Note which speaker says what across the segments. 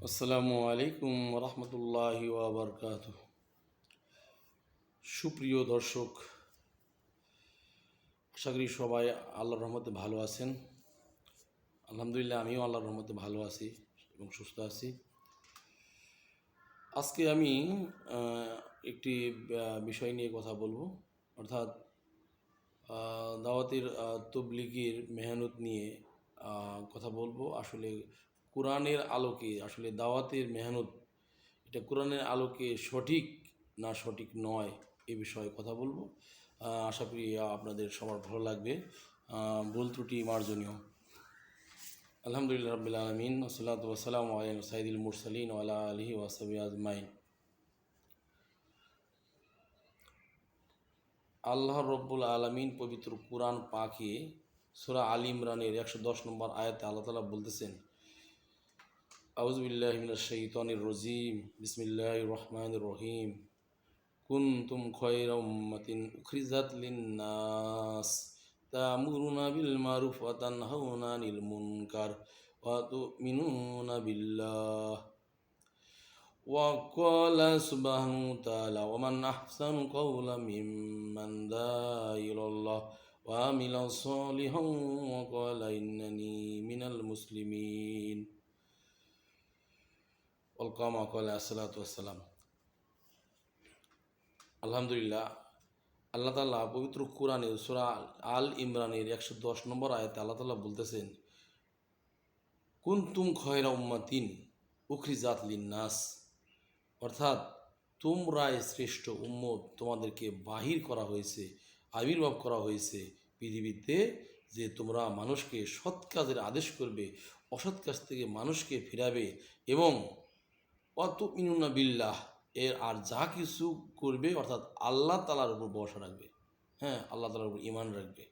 Speaker 1: আসসালামু আলাইকুম রহমতুল্লাহি ওয়া বারাকাতুহু। সুপ্রিয় দর্শক, আশা করি সবাই আল্লাহর রহমতে ভালো আছেন। আলহামদুলিল্লাহ, আমিও আল্লাহর রহমতে ভালো আছি এবং সুস্থ আছি। আজকে আমি একটি বিষয় নিয়ে কথা বলবো, অর্থাৎ দাওয়াতের তবলিগের মেহনত নিয়ে কথা বলবো। আসলে কোরআনের আলোকে আসলে দাওয়াতের মেহনত, এটা কোরআনের আলোকে সঠিক না সঠিক নয়, এ বিষয়ে কথা বলবো। আশা করি আপনাদের সবার ভালো লাগবে। ভুল ত্রুটি মার্জনীয়। আলহামদুলিল্লাহ রাব্বিল আলামিন, ওয়াসসালাতু ওয়াসসালামু আলা সাইয়্যিদিল মুরসালিন ওয়া আলা আলিহি ওয়া সাহবিহি আজমাইন। আল্লাহ রব্বুল আলামিন পবিত্র কুরআন পাকে সূরা আল ইমরানের 110 নম্বর আয়াতে আল্লাহ তাআলা বলতেছেন, আউযু বিল্লাহি মিনাশ শাইতানির রাজিম, বিসমিল্লাহির রহমানির রহিম। কুনতুম খায়রা উম্মাতিন উখরিজাত লিন-নাস তা'মুরুনা বিল মারুফ ওয়া তানহাউনা আনিল মুনকার ওয়া তু'মিনুনা বিল্লাহ। ওয়া ক্বালা সুবহানাহু ওয়া তাআলা, ওয়া মান আহসানু কাওলাম মিম্মান দাআ ইলাল্লাহ ওয়া আমিলা সালিহান ওয়া ক্বালা ইন্নানী মিনাল মুসলিমিন। ওয়া কামা ক্বালা আসসালাতু ওয়াসসালাম। আলহামদুলিল্লাহ, আল্লাহ তাআলা পবিত্র কোরআনে সূরা আল ইমরানের 110 নম্বর আয়াতে আল্লাহ তাআলা বলতেছেন, কুনতুম খায়রা উম্মাতিন উখরিজাত লিন-নাস, অর্থাৎ তোমরাই শ্রেষ্ঠ উম্মত, তোমাদেরকে বাহির করা হয়েছে, আবির্ভাব করা হয়েছে পৃথিবীতে, যে তোমরা মানুষকে সৎ কাজের আদেশ করবে, অসৎ কাজ থেকে মানুষকে ফিরাবে এবং ওয়া তু'মিনুনা বিল্লাহ, এর আর যা কিছু করবে অর্থাৎ আল্লাহ তাআলার উপর ভরসা রাখবে। হ্যাঁ, আল্লাহ তাআলার উপর ঈমান রাখবে।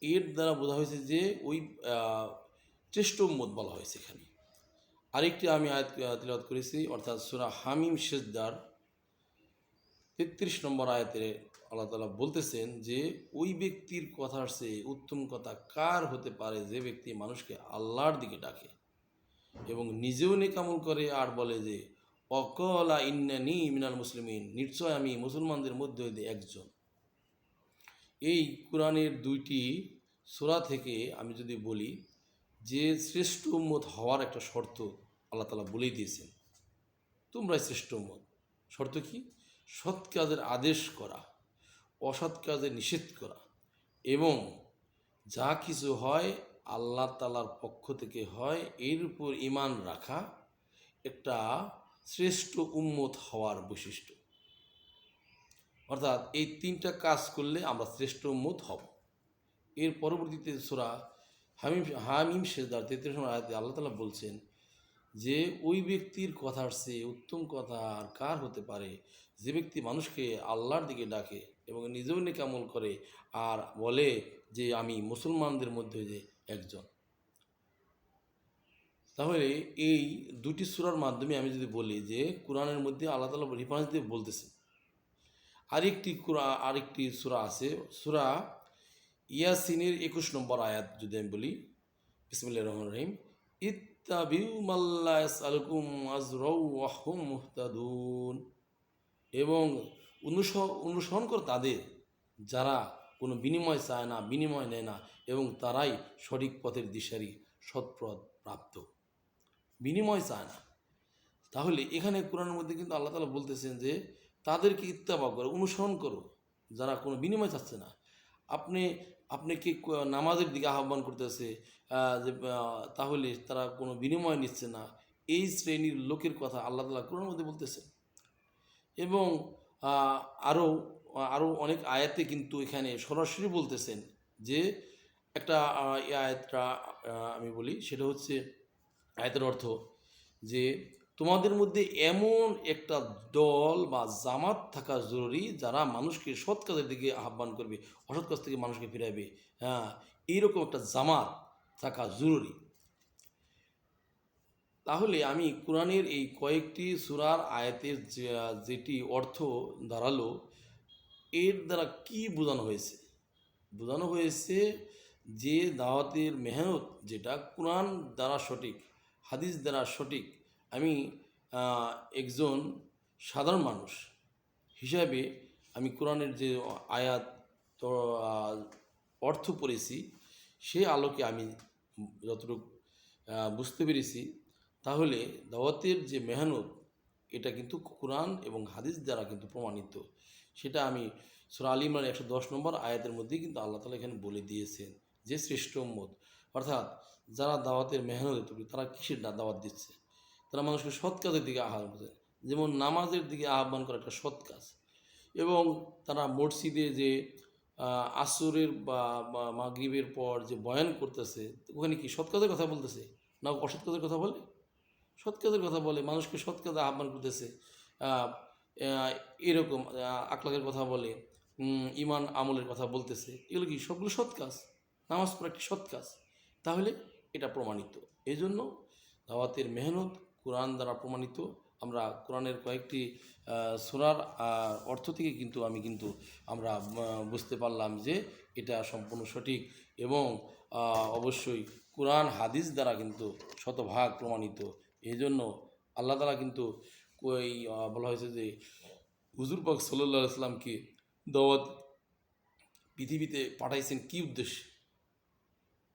Speaker 1: এর দ্বারা বোঝা হয়েছে যে ওই শ্রেষ্ঠ উম্মত বলা হয়েছে এখানে। আরেকটি আমি আয়াত তিলাওয়াত করেছি, অর্থাৎ সূরা হামিম সেজদার 33 নম্বর আয়াতে আল্লাহ তাআলা বলতেছেন যে ওই ব্যক্তির কথার চেয়ে উত্তম কথা কার হতে পারে যে ব্যক্তি মানুষকে আল্লাহর দিকে ডাকে এবং নিজেও নেক আমল করে আর বলে যে অকলা ইন্নানী মিনাল মুসলিমিন, নিশ্চয় আমি মুসলমানদের মধ্যে হইতে একজন। এই কোরআনের দুইটি সূরা থেকে আমি যদি বলি যে শ্রেষ্ঠ উম্মত হওয়ার একটা শর্ত আল্লাহ তাআলা বলেই দিয়েছেন, তোমরাই শ্রেষ্ঠ উম্মত। শর্ত কি? সৎ কাজের আদেশ করা, অসৎ কাজে নিষেধ করা এবং যা কিছু হয় আল্লাহ তাআলার পক্ষ থেকে হয়, এর উপর ঈমান রাখা একটা শ্রেষ্ঠ উম্মত হওয়ার বৈশিষ্ট্য। অর্থাৎ এই তিনটা কাজ করলে আমরা শ্রেষ্ঠ উম্মত হব। এর পরবর্তীতে সূরা হামিম সেজদার 33 নম্বর আয়াতে আল্লাহ তাআলা বলছেন যে ওই ব্যক্তির কথার চেয়ে উত্তম কথা আর কার হতে পারে যে ব্যক্তি মানুষকে আল্লাহর দিকে ডাকে এবং নিজেও নেক আমল করে আর বলে যে আমি মুসলমানদের মধ্যে যে একজন। তাহলে এই দুটি সূরার মাধ্যমে আমি যদি বলি যে কোরআনের মধ্যে আল্লাহ তাআলা রেফারেন্স দিয়ে বলতেছেন। আরেকটি সূরা আছে, সূরা ইয়াসিনের 21 নম্বর আয়াত যদি আমি বলি, বিসমিল্লাহির রহমানির রহিম, ইত্তাবিউ মাল্লা ইয়াসআলুকুম আজরাউ ওয়া হুম মুহতাদুন, এবং অনুসরণ কর তাদের যারা কোনো বিনিময় চায় না, বিনিময় নেয় না এবং তারাই সঠিক পথের দিশারি, সৎপথ প্রাপ্ত, বিনিময় চায় না। তাহলে এখানে কোরআনের মধ্যে কিন্তু আল্লাহ তাআলা বলতেছেন যে তাদেরকে ইত্তেবা করো, অনুসরণ করো যারা কোনো বিনিময় চাচ্ছে না। আপনাকে নামাজের দিকে আহ্বান করতেছে, তাহলে তারা কোনো বিনিময় নিচ্ছে না, এই শ্রেণীর লোকের কথা আল্লাহ তাআলা কোরআনের মধ্যে বলতেছেন। এবং আরও আরও অনেক আয়াতে কিন্তু এখানে সরাসরি বলতেছেন যে একটা আয়াতটা আমি বলি, সেটা হচ্ছে আয়াতের অর্থ যে তোমাদের মধ্যে এমন একটা দল বা জামাত থাকা জরুরি যারা মানুষকে সৎ কাজের দিকে আহ্বান করবে, অসৎ কাজ থেকে মানুষকে ফিরাবে। হ্যাঁ, এইরকম একটা জামাত থাকা জরুরি। তাহলে আমি কোরআনের এই কয়েকটি সূরার আয়াতের যেটি অর্থ দাঁড়ালো, এর দ্বারা কি বোঝানো হয়েছে? বোঝানো হয়েছে যে দাওয়াতের মেহনত যেটা কোরআন দ্বারা সঠিক, হাদিস দ্বারা সঠিক। আমি একজন সাধারণ মানুষ হিসাবে আমি কোরআনের যে আয়াত তো অর্থ পড়েছি, সে আলোকে আমি যতটুকু বুঝতে পেরেছি, তাহলে দাওয়াতের যে মেহনত, এটা কিন্তু কোরআন এবং হাদিস দ্বারা কিন্তু প্রমাণিত। সেটা আমি সূরা আল ইমরান 110 নম্বর আয়াতের মধ্যেই কিন্তু আল্লাহ তাআলা এখানে বলে দিয়েছেন যে শ্রেষ্ঠ উম্মত, অর্থাৎ যারা দাওয়াতের মেহনত তৈরি, তারা কিসের দাওয়াত দিচ্ছে? তারা মানুষকে সৎ কাজের দিকে আহ্বান করছে, যেমন নামাজের দিকে আহ্বান করা একটা সৎ কাজ। এবং তারা মসজিদে যে আসরের বা মাগরিবের পর যে বয়ান করতেছে, ওখানে কি সৎ কাজের কথা বলতেছে না অসৎ কাজের কথা বলে? সৎ কাজের কথা বলে, মানুষকে সৎ কাজে আহ্বান করতেছে। আহ, আহ, এরকম আখলাকের কথা বলে, ইমান আমলের কথা বলতেছে। এগুলো কি সবগুলো সৎ কাজ? নামাজ পড়া একটি সৎ কাজ, তাহলে এটা প্রমাণিত। এই জন্য দাওয়াতের মেহনত কোরআন দ্বারা প্রমাণিত। আমরা কোরআনের কয়েকটি সূরার অর্থ থেকে কিন্তু আমরা বুঝতে পারলাম যে এটা সম্পূর্ণ সঠিক এবং অবশ্যই কোরআন হাদিস দ্বারা কিন্তু শতভাগ প্রমাণিত। এই জন্য আল্লাহ তাআলা কিন্তু ওই বলা হয়েছে যে হুজুর পাক সাল্লাল্লাহু আলাইহি সাল্লামকে দাওয়াত পৃথিবীতে পাঠাইছেন কী উদ্দেশ্যে?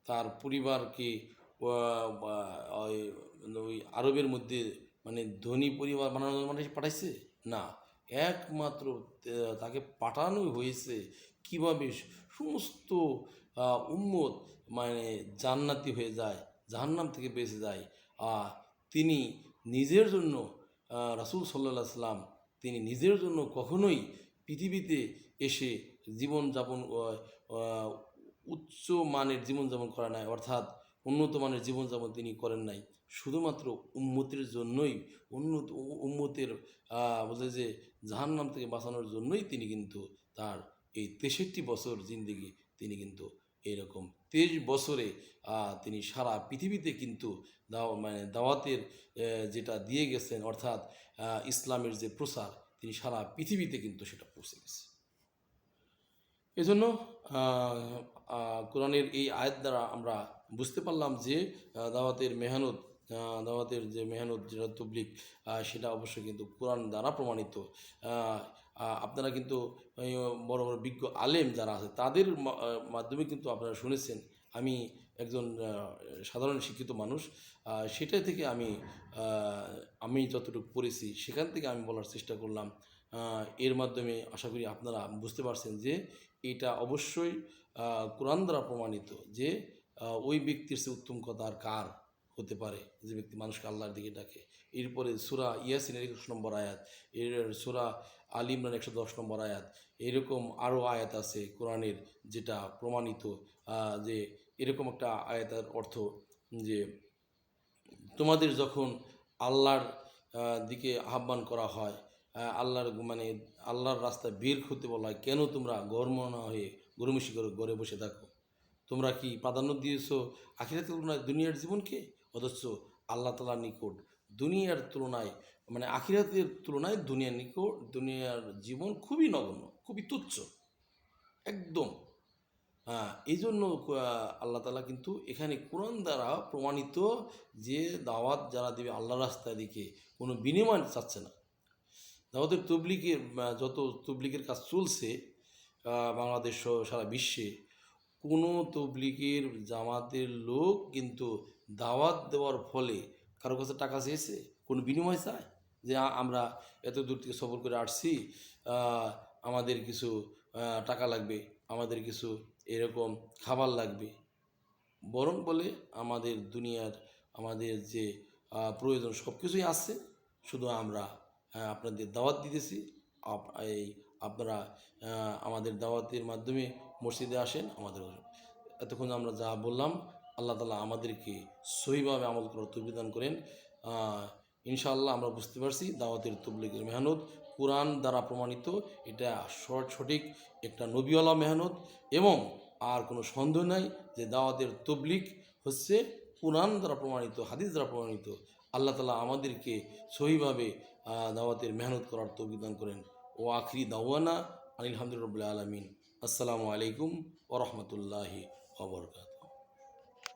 Speaker 1: তার পরিবারকে ওই ওই আরবের মধ্যে মানে ধনী পরিবার বানানোর মানে পাঠাইছে না, একমাত্র তাকে পাঠানো হয়েছে কিভাবে সমস্ত উম্মত মানে জান্নাতি হয়ে যায়, জাহান্নাম থেকে বেঁচে যায়। তিনি নিজের জন্য রাসূল সাল্লাল্লাহু আলাইহি সাল্লাম তিনি নিজের জন্য কখনোই পৃথিবীতে এসে জীবনযাপন উচ্চ মানের জীবনযাপন করে নাই, অর্থাৎ উন্নত মানের জীবনযাপন তিনি করেন নাই। শুধুমাত্র উম্মতের জন্যই, উন্নত উম্মতের বলতে যে জাহান্নাম থেকে বাঁচানোর জন্যই তিনি কিন্তু তার এই 63 বছর জিন্দেগি তিনি কিন্তু এইরকম 23 বছরে তিনি সারা পৃথিবীতে কিন্তু দাওয়াতের যেটা দিয়ে গেছেন, অর্থাৎ ইসলামের যে প্রচার, তিনি সারা পৃথিবীতে কিন্তু সেটা পৌঁছে গেছে। এজন্য কোরআনের এই আয়াত দ্বারা আমরা বুঝতে পারলাম যে দাওয়াতের যে মেহনত যেটা তবলিগ, সেটা অবশ্যই কিন্তু কোরআন দ্বারা প্রমাণিত। আপনারা কিন্তু বড় বড় বিজ্ঞ আলেম যারা আছে তাদের মাধ্যমে কিন্তু আপনারা শুনেছেন। আমি একজন সাধারণ শিক্ষিত মানুষ, সেটা থেকে আমি যতটুকু পড়েছি সেখান থেকে আমি বলার চেষ্টা করলাম। এর মাধ্যমে আশা করি আপনারা বুঝতে পারছেন যে এটা অবশ্যই কোরআন দ্বারা প্রমাণিত যে ওই ব্যক্তির চেয়ে উত্তম কথা আর কার হতে পারে যে ব্যক্তি মানুষকে আল্লাহর দিকে ডাকে। এরপরে সূরা ইয়াসিনের 21 নম্বর আয়াত, এর সূরা আল ইমরান 110 নম্বর আয়াত, এরকম আরও আয়াত আছে কোরআনের যেটা প্রমাণিত যে এরকম একটা আয়াতের অর্থ যে তোমাদের যখন আল্লাহর দিকে আহ্বান করা হয়, আল্লাহর রাস্তায় বের হতে বলা হয়, কেন তোমরা গরমনা হয়ে গরমিশি করে ঘরে বসে থাকো? তোমরা কি প্রাধান্য দিয়েছো আখিরাতের তুলনায় দুনিয়ার জীবনকে? অথচ আল্লাহ তাআলার নিকট দুনিয়ার তুলনায় আখিরাতের তুলনায় দুনিয়ার জীবন খুবই নগণ্য, খুবই তুচ্ছ, একদম। এই জন্য আল্লাহ তাআলা কিন্তু এখানে কোরআন দ্বারা প্রমাণিত যে দাওয়াত যারা দেবে আল্লাহর রাস্তায় দিকে কোনো বিনিময় চাচ্ছে না। দাওয়াতের যত তবলিগের কাজ চলছে বাংলাদেশ সহ সারা বিশ্বে, কোনো তবলিগের জামাতের লোক কিন্তু দাওয়াত দেওয়ার ফলে কারো কাছে টাকা চেয়েছে, কোনো বিনিময় চায় যে আমরা এত দূর থেকে সফর করে আসছি, আমাদের কিছু টাকা লাগবে, আমাদের কিছু এরকম খাবার লাগবে? বরং বলে আমাদের যে প্রয়োজন সব কিছুই আছে, শুধু আমরা আপনাদের দাওয়াত দিতেছি, আপনারা আমাদের দাওয়াতের মাধ্যমে মসজিদে আসেন। এতক্ষণ আমরা যা বললাম, আল্লাহ তাআলা আমাদেরকে সহিভাবে আমল করার তৌফিক দান করেন। ইনশাআল্লাহ আমরা বুঝতে পারছি দাওয়াতের তবলিগের মেহনত কোরআন দ্বারা প্রমাণিত, এটা সঠিক একটা নবীওয়ালা মেহনত, এবং আর কোনো সন্দেহ নাই যে দাওয়াতের তবলিগ হচ্ছে কোরআন দ্বারা প্রমাণিত, হাদিস দ্বারা প্রমাণিত। আল্লাহ তাআলা আমাদেরকে সহিভাবে দাওয়াতের মেহনত করার তৌফিক দান করেন। ও আখিরি দাওয়ানা আলহামদুলিল্লাহি রাব্বিল আলামিন। আসসালামু আলাইকুম ওয়া রাহমাতুল্লাহি ওয়া বারাকাতুহু।